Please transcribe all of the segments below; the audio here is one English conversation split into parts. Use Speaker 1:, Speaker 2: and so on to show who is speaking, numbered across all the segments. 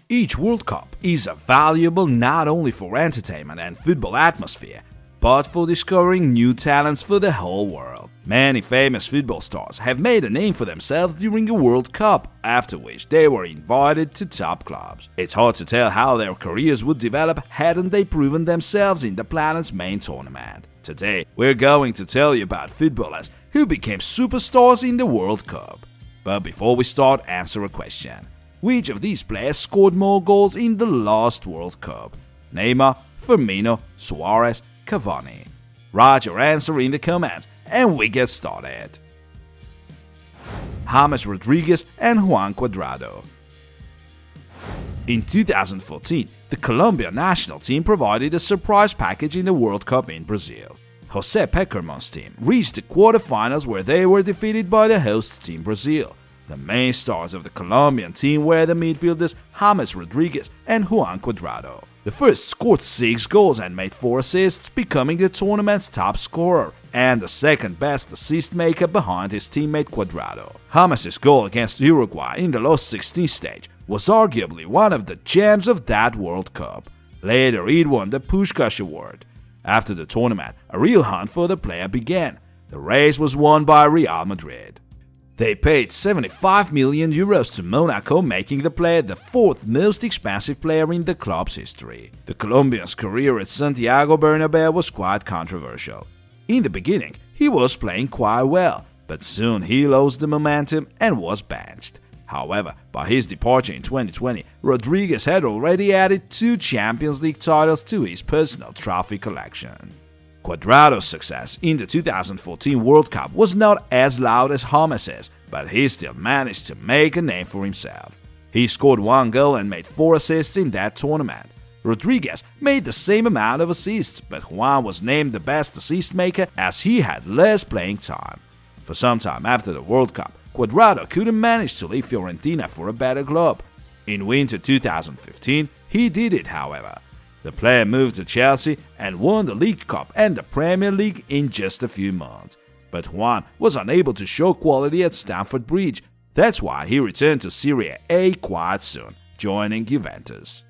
Speaker 1: Each World Cup is valuable not only for entertainment and football atmosphere, but for discovering new talents for the whole world. Many famous football stars have made a name for themselves during a World Cup, after which they were invited to top clubs. It's hard to tell how their careers would develop hadn't they proven themselves in the planet's main tournament. Today, we're going to tell you about footballers who became superstars in the World Cup. But before we start, answer a question. Which of these players scored more goals in the last World Cup? Neymar, Firmino, Suarez, Cavani? Write your answer in the comments and we get started. James Rodriguez and Juan Cuadrado. In 2014, the Colombia national team provided a surprise package in the World Cup in Brazil. José Pekerman's team reached the quarterfinals where they were defeated by the host team Brazil. The main stars of the Colombian team were the midfielders James Rodriguez and Juan Cuadrado. The first scored 6 goals and made 4 assists, becoming the tournament's top scorer and the second best assist maker behind his teammate Cuadrado. James' goal against Uruguay in the last 16 stage was arguably one of the gems of that World Cup. Later, it won the Puskás Award. After the tournament, a real hunt for the player began. The race was won by Real Madrid. They paid 75 million euros to Monaco, making the player the 4th most expensive player in the club's history. The Colombian's career at Santiago Bernabéu was quite controversial. In the beginning, he was playing quite well, but soon he lost the momentum and was benched. However, by his departure in 2020, Rodriguez had already added 2 Champions League titles to his personal trophy collection. Cuadrado's success in the 2014 World Cup was not as loud as James's, but he still managed to make a name for himself. He scored 1 goal and made 4 assists in that tournament. Rodriguez made the same amount of assists, but Juan was named the best assist maker as he had less playing time. For some time after the World Cup, Cuadrado couldn't manage to leave Fiorentina for a better club. In winter 2015, he did it, however. The player moved to Chelsea and won the League Cup and the Premier League in just a few months. But Juan was unable to show quality at Stamford Bridge. That's why he returned to Serie A quite soon, joining Juventus.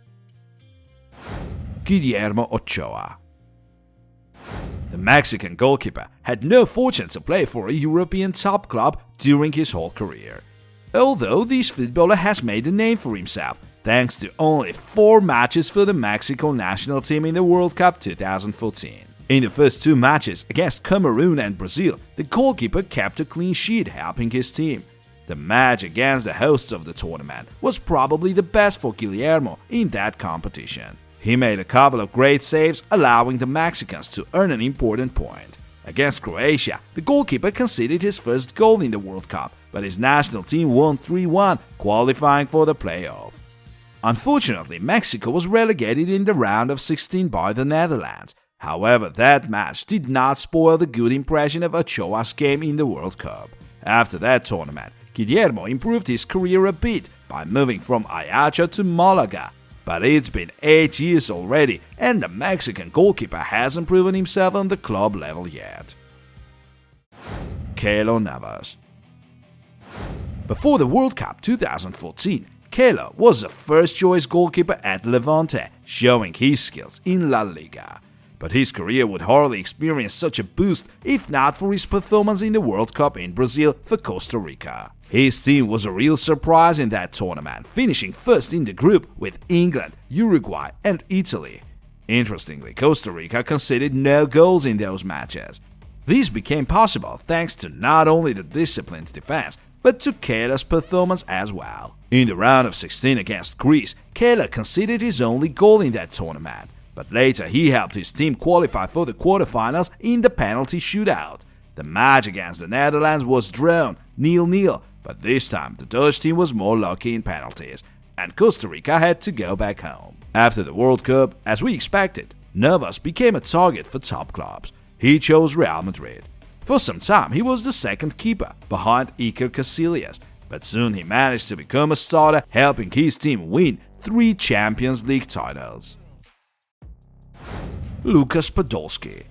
Speaker 1: Guillermo Ochoa. The Mexican goalkeeper had no fortune to play for a European top club during his whole career. Although this footballer has made a name for himself, thanks to only 4 matches for the Mexico national team in the World Cup 2014. In the first 2 matches against Cameroon and Brazil, the goalkeeper kept a clean sheet, helping his team. The match against the hosts of the tournament was probably the best for Guillermo in that competition. He made a couple of great saves, allowing the Mexicans to earn an important point. Against Croatia, the goalkeeper conceded his first goal in the World Cup, but his national team won 3-1, qualifying for the playoff. Unfortunately, Mexico was relegated in the round of 16 by the Netherlands. However, that match did not spoil the good impression of Ochoa's game in the World Cup. After that tournament, Guillermo improved his career a bit by moving from Ayacho to Malaga. But it's been 8 years already, and the Mexican goalkeeper hasn't proven himself on the club level yet. Keylor Navas. Before the World Cup 2014, Keylor was a first-choice goalkeeper at Levante, showing his skills in La Liga. But his career would hardly experience such a boost if not for his performance in the World Cup in Brazil for Costa Rica. His team was a real surprise in that tournament, finishing first in the group with England, Uruguay and Italy. Interestingly, Costa Rica conceded no goals in those matches. This became possible thanks to not only the disciplined defense, but to Keylor's performance as well. In the round of 16 against Greece, Keylor conceded his only goal in that tournament, but later he helped his team qualify for the quarterfinals in the penalty shootout. The match against the Netherlands was drawn 0-0, but this time the Dutch team was more lucky in penalties, and Costa Rica had to go back home. After the World Cup, as we expected, Navas became a target for top clubs. He chose Real Madrid. For some time, he was the second keeper, behind Iker Casillas, but soon he managed to become a starter, helping his team win 3 Champions League titles. Lukas Podolski.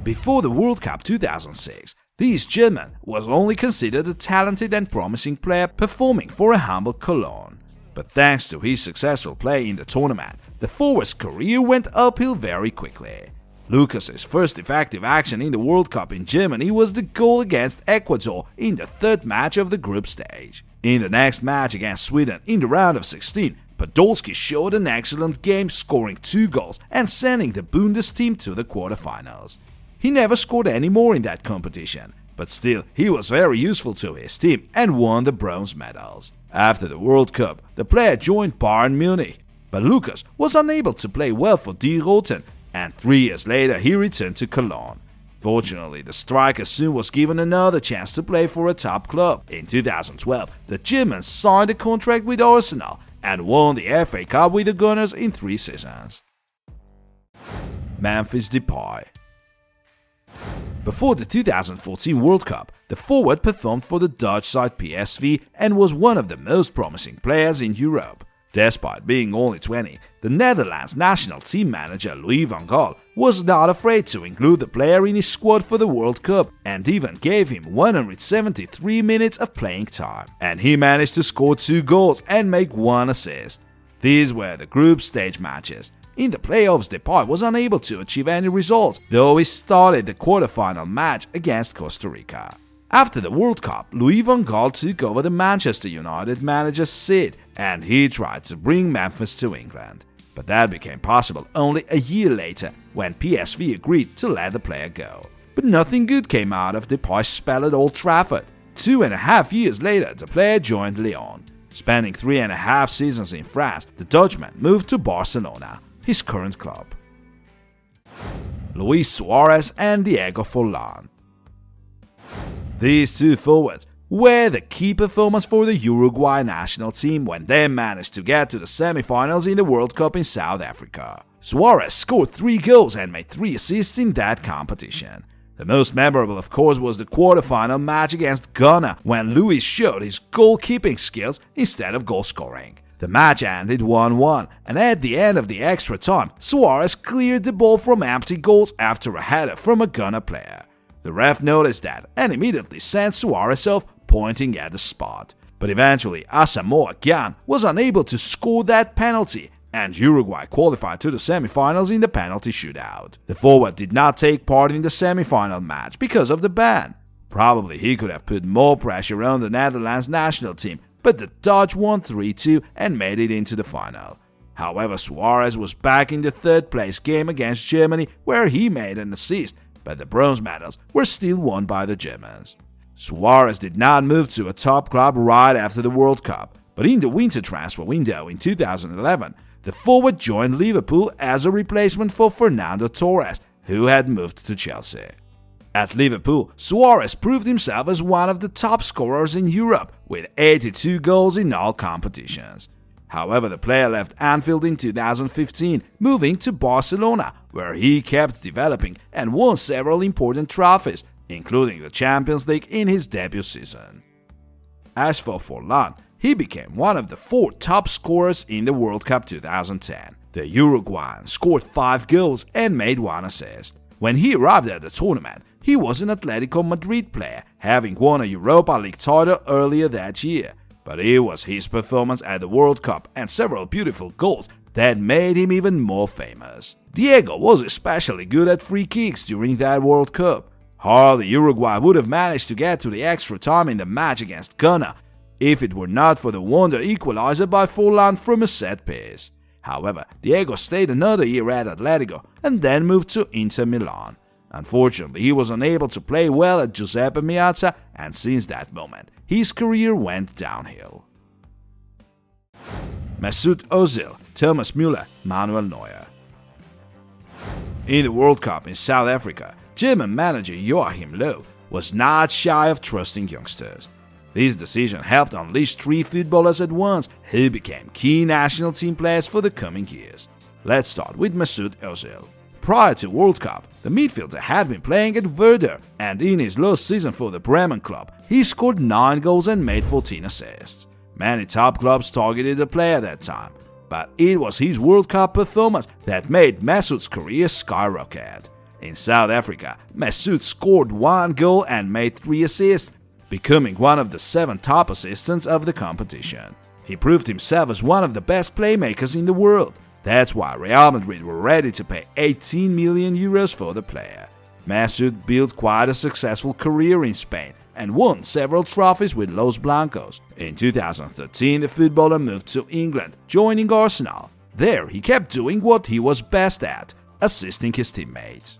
Speaker 1: Before the World Cup 2006, this German was only considered a talented and promising player performing for a humble Cologne. But thanks to his successful play in the tournament, the forward's career went uphill very quickly. Lucas's first effective action in the World Cup in Germany was the goal against Ecuador in the third match of the group stage. In the next match against Sweden in the round of 16, Podolski showed an excellent game, scoring 2 goals and sending the Bundes team to the quarterfinals. He never scored any more in that competition, but still he was very useful to his team and won the bronze medals. After the World Cup, the player joined Bayern Munich, but Lucas was unable to play well for Die Roten, and 3 years later he returned to Cologne. Fortunately, the striker soon was given another chance to play for a top club. In 2012, the German signed a contract with Arsenal and won the FA Cup with the Gunners in 3 seasons. Memphis Depay. Before the 2014 World Cup, the forward performed for the Dutch side PSV and was one of the most promising players in Europe. Despite being only 20, the Netherlands national team manager Louis van Gaal was not afraid to include the player in his squad for the World Cup and even gave him 173 minutes of playing time. And he managed to score 2 goals and make 1 assist. These were the group stage matches. In the playoffs, Depay was unable to achieve any results, though he started the quarterfinal match against Costa Rica. After the World Cup, Louis van Gaal took over the Manchester United manager's seat and he tried to bring Memphis to England. But that became possible only a year later when PSV agreed to let the player go. But nothing good came out of Depay's spell at Old Trafford. 2.5 years later, the player joined Lyon. Spending 3.5 seasons in France, the Dutchman moved to Barcelona, his current club. Luis Suarez and Diego Forlan. These 2 forwards were the key performers for the Uruguay national team when they managed to get to the semi-finals in the World Cup in South Africa. Suarez scored 3 goals and made 3 assists in that competition. The most memorable, of course, was the quarterfinal match against Ghana when Luis showed his goalkeeping skills instead of goal scoring. The match ended 1-1, and at the end of the extra time, Suarez cleared the ball from empty goals after a header from a Ghana player. The ref noticed that and immediately sent Suarez off, pointing at the spot. But eventually, Asamoah Gyan was unable to score that penalty, and Uruguay qualified to the semi-finals in the penalty shootout. The forward did not take part in the semi-final match because of the ban. Probably he could have put more pressure on the Netherlands national team, but the Dutch won 3-2 and made it into the final. However, Suarez was back in the third-place game against Germany, where he made an assist, but the bronze medals were still won by the Germans. Suarez did not move to a top club right after the World Cup, but in the winter transfer window in 2011, the forward joined Liverpool as a replacement for Fernando Torres, who had moved to Chelsea. At Liverpool, Suarez proved himself as one of the top scorers in Europe, with 82 goals in all competitions. However, the player left Anfield in 2015, moving to Barcelona, where he kept developing and won several important trophies, including the Champions League in his debut season. As for Forlan, he became one of the 4 top scorers in the World Cup 2010. The Uruguayan scored 5 goals and made 1 assist. When he arrived at the tournament, he was an Atletico Madrid player, having won a Europa League title earlier that year. But it was his performance at the World Cup and several beautiful goals that made him even more famous. Diego was especially good at free kicks during that World Cup. Hardly Uruguay would have managed to get to the extra time in the match against Ghana if it were not for the wonder equalizer by Forlan from a set piece. However, Diego stayed another year at Atletico and then moved to Inter Milan. Unfortunately, he was unable to play well at Giuseppe Meazza, and since that moment, his career went downhill. Mesut Ozil, Thomas Müller, Manuel Neuer. In the World Cup in South Africa, German manager Joachim Löw was not shy of trusting youngsters. This decision helped unleash 3 footballers at once who became key national team players for the coming years. Let's start with Mesut Ozil. Prior to World Cup, the midfielder had been playing at Werder, and in his last season for the Bremen club, he scored 9 goals and made 14 assists. Many top clubs targeted the player that time, but it was his World Cup performance that made Mesut's career skyrocket. In South Africa, Mesut scored 1 goal and made 3 assists, becoming one of the 7 top assistants of the competition. He proved himself as one of the best playmakers in the world. That's why Real Madrid were ready to pay 18 million euros for the player. Mesut built quite a successful career in Spain and won several trophies with Los Blancos. In 2013, the footballer moved to England, joining Arsenal. There, he kept doing what he was best at, assisting his teammates.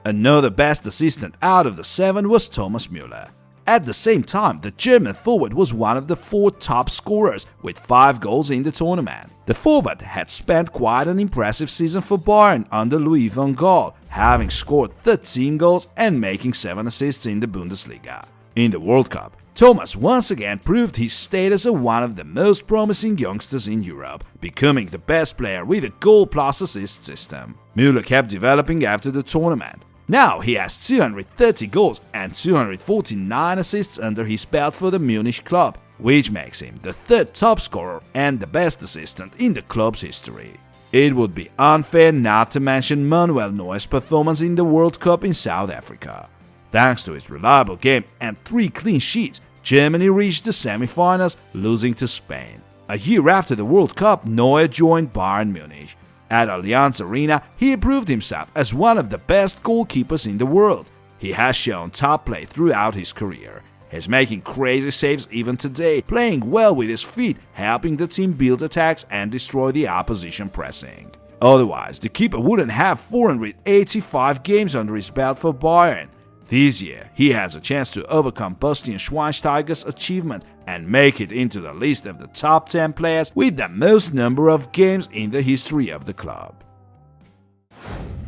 Speaker 1: Another best assistant out of the 7 was Thomas Müller. At the same time, the German forward was one of the 4 top scorers with 5 goals in the tournament. The forward had spent quite an impressive season for Bayern under Louis van Gaal, having scored 13 goals and making 7 assists in the Bundesliga. In the World Cup, Thomas once again proved his status as one of the most promising youngsters in Europe, becoming the best player with a goal-plus-assist system. Müller kept developing after the tournament. Now he has 230 goals and 249 assists under his belt for the Munich club, which makes him the 3rd top scorer and the best assistant in the club's history. It would be unfair not to mention Manuel Neuer's performance in the World Cup in South Africa. Thanks to his reliable game and 3 clean sheets, Germany reached the semi-finals, losing to Spain. A year after the World Cup, Neuer joined Bayern Munich. At Allianz Arena, he proved himself as one of the best goalkeepers in the world. He has shown top play throughout his career. He's making crazy saves even today, playing well with his feet, helping the team build attacks and destroy the opposition pressing. Otherwise, the keeper wouldn't have 485 games under his belt for Bayern. This year, he has a chance to overcome Bastian Schweinsteiger's achievement and make it into the list of the top 10 players with the most number of games in the history of the club.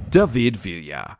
Speaker 1: David Villa.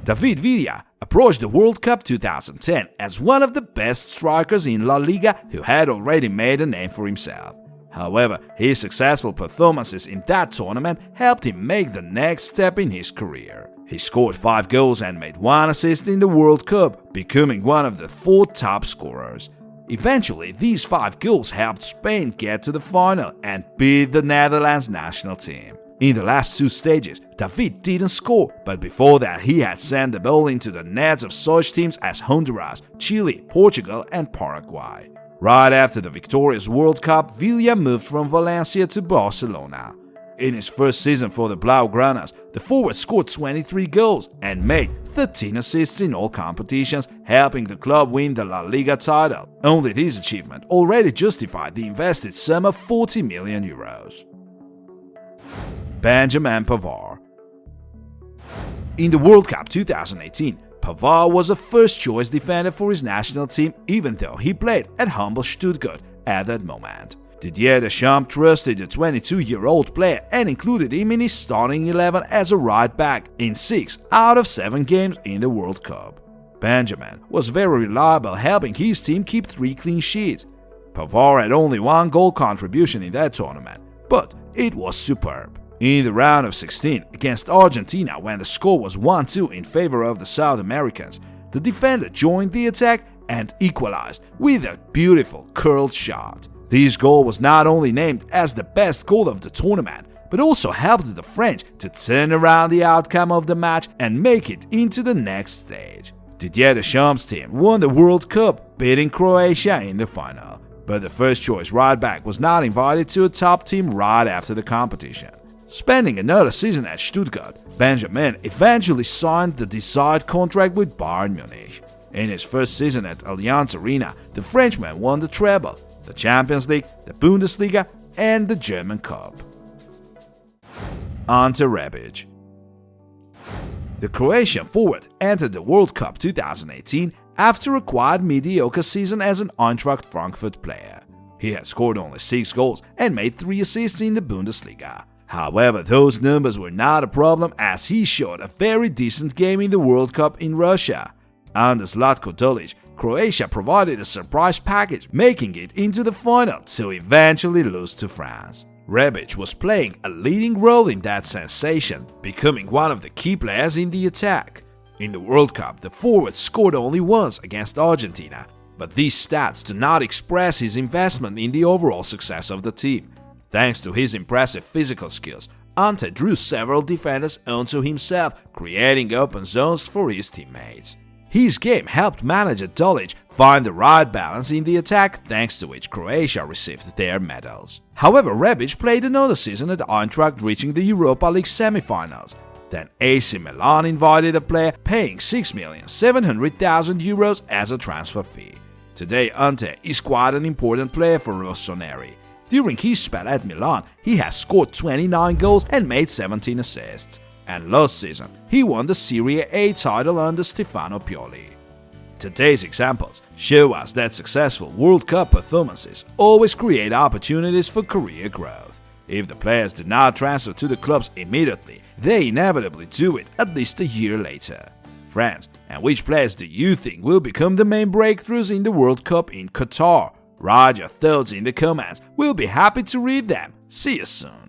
Speaker 1: David Villa approached the World Cup 2010 as one of the best strikers in La Liga who had already made a name for himself. However, his successful performances in that tournament helped him make the next step in his career. He scored 5 goals and made 1 assist in the World Cup, becoming one of the 4 top scorers. Eventually, these 5 goals helped Spain get to the final and beat the Netherlands national team. In the last 2 stages, David didn't score, but before that he had sent the ball into the nets of such teams as Honduras, Chile, Portugal and Paraguay. Right after the victorious World Cup, Villa moved from Valencia to Barcelona. In his first season for the Blaugranas, the forward scored 23 goals and made 13 assists in all competitions, helping the club win the La Liga title. Only this achievement already justified the invested sum of 40 million euros. Benjamin Pavard. In the World Cup 2018, Pavard was a first-choice defender for his national team, even though he played at humble Stuttgart at that moment. Didier Deschamps trusted the 22-year-old player and included him in his starting 11 as a right back in 6 out of 7 games in the World Cup. Benjamin was very reliable, helping his team keep 3 clean sheets. Pavard had only 1 goal contribution in that tournament, but it was superb. In the round of 16 against Argentina, when the score was 1-2 in favor of the South Americans, the defender joined the attack and equalized with a beautiful curled shot. This goal was not only named as the best goal of the tournament, but also helped the French to turn around the outcome of the match and make it into the next stage. Didier Deschamps' team won the World Cup, beating Croatia in the final, but the first-choice right-back was not invited to a top team right after the competition. Spending another season at Stuttgart, Benjamin eventually signed the desired contract with Bayern Munich. In his first season at Allianz Arena, the Frenchman won the treble, the Champions League, the Bundesliga and the German Cup. Ante Rebic. The Croatian forward entered the World Cup 2018 after a quite mediocre season as an Eintracht Frankfurt player. He had scored only 6 goals and made 3 assists in the Bundesliga. However, those numbers were not a problem as he showed a very decent game in the World Cup in Russia. Under Zlatko Dalic, Croatia provided a surprise package, making it into the final to eventually lose to France. Rebic was playing a leading role in that sensation, becoming one of the key players in the attack. In the World Cup, the forward scored only once against Argentina, but these stats do not express his investment in the overall success of the team. Thanks to his impressive physical skills, Ante drew several defenders onto himself, creating open zones for his teammates. His game helped manager Dolic find the right balance in the attack, thanks to which Croatia received their medals. However, Rebic played another season at Eintracht, reaching the Europa League semi-finals. Then AC Milan invited a player, paying €6,700,000 as a transfer fee. Today, Ante is quite an important player for Rossoneri. During his spell at Milan, he has scored 29 goals and made 17 assists. And last season, he won the Serie A title under Stefano Pioli. Today's examples show us that successful World Cup performances always create opportunities for career growth. If the players do not transfer to the clubs immediately, they inevitably do it at least a year later. Friends, and which players do you think will become the main breakthroughs in the World Cup in Qatar? Write your thoughts in the comments, we'll be happy to read them. See you soon.